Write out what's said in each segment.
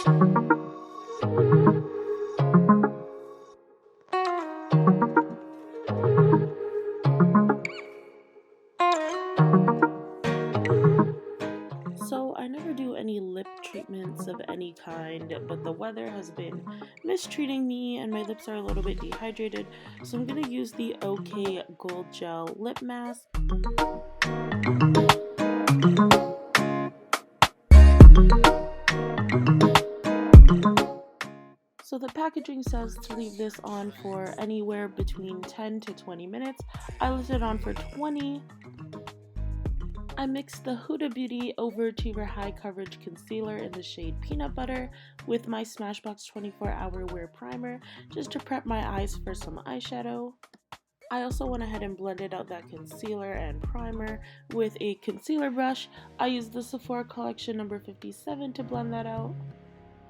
So I never do any lip treatments of any kind, but the weather has been mistreating me and my lips are a little bit dehydrated, so I'm going to use the OK Gold Gel Lip Mask. So the packaging says to leave this on for anywhere between 10 to 20 minutes. I left it on for 20. I mixed the Huda Beauty Overachiever High Coverage Concealer in the shade Peanut Butter with my Smashbox 24-Hour Wear Primer just to prep my eyes for some eyeshadow. I also went ahead and blended out that concealer and primer with a concealer brush. I used the Sephora Collection number 57 to blend that out.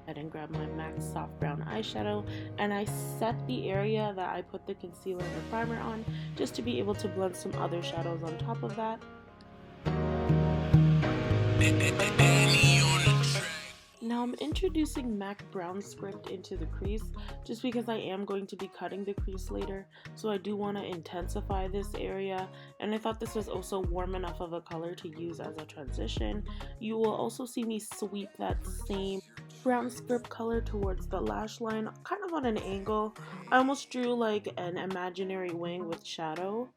I then grabbed my MAC Soft Brown eyeshadow and I set the area that I put the concealer and the primer on just to be able to blend some other shadows on top of that. Now I'm introducing MAC Brown Script into the crease just because I am going to be cutting the crease later, so I do want to intensify this area, and I thought this was also warm enough of a color to use as a transition. You will also see me sweep that same brown script color towards the lash line, kind of on an angle. I almost drew like an imaginary wing with shadow.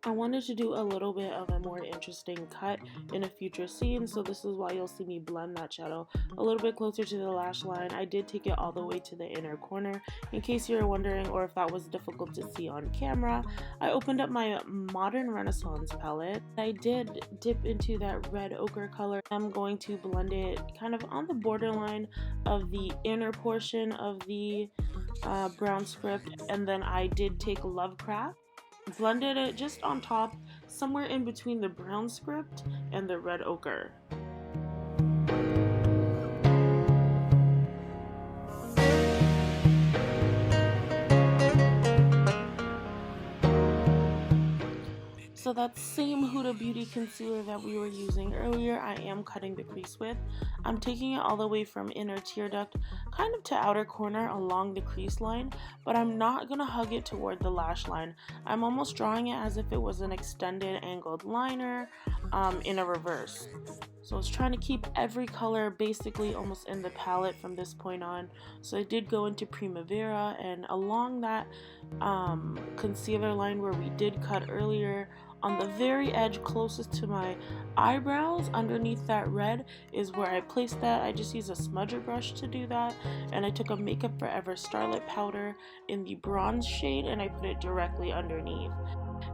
I wanted to do a little bit of a more interesting cut in a future scene, so this is why you'll see me blend that shadow a little bit closer to the lash line. I did take it all the way to the inner corner in case you're wondering, or if that was difficult to see on camera. I opened up my Modern Renaissance palette. I did dip into that red ochre color. I'm going to blend it kind of on the borderline of the inner portion of the brown script, and then I did take Lovecraft, blended it just on top, somewhere in between the brown script and the red ochre. So that same Huda Beauty concealer that we were using earlier, I am cutting the crease with. I'm taking it all the way from inner tear duct kind of to outer corner along the crease line, but I'm not going to hug it toward the lash line. I'm almost drawing it as if it was an extended angled liner in a reverse. So I was trying to keep every color basically almost in the palette from this point on. So I did go into Primavera, and along that concealer line where we did cut earlier, on the very edge closest to my eyebrows, underneath that red, is where I placed that. I just used a smudger brush to do that, and I took a Makeup Forever Starlit powder in the bronze shade and I put it directly underneath.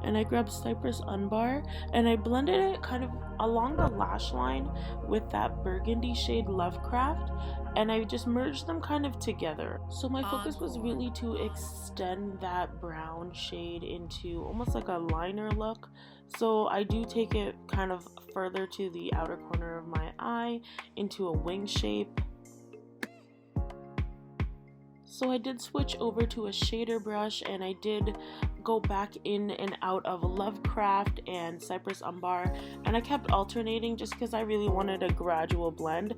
And I grabbed Cypress Unbar and I blended it kind of along the lash line with that burgundy shade Lovecraft, and I just merged them kind of together. So my focus was really to extend that brown shade into almost like a liner look. So I do take it kind of further to the outer corner of my eye into a wing shape. So I did switch over to a shader brush and I did go back in and out of Lovecraft and Cypress Umbar, and I kept alternating just because I really wanted a gradual blend.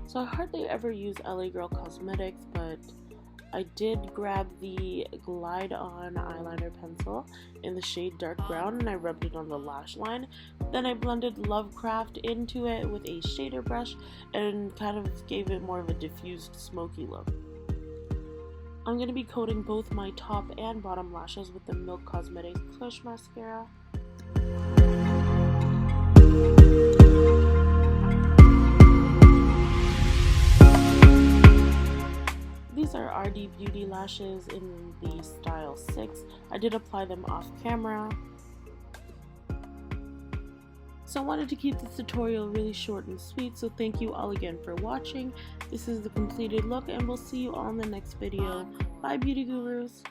So I hardly ever use LA Girl Cosmetics, but I did grab the Glide On eyeliner pencil in the shade dark brown and I rubbed it on the lash line. Then I blended Lovecraft into it with a shader brush and kind of gave it more of a diffused smoky look. I'm going to be coating both my top and bottom lashes with the Milk Cosmetics Kush mascara. These are RD Beauty lashes in the style 6. I did apply them off camera. So I wanted to keep this tutorial really short and sweet, so thank you all again for watching. This is the completed look and we'll see you all in the next video. Bye beauty gurus!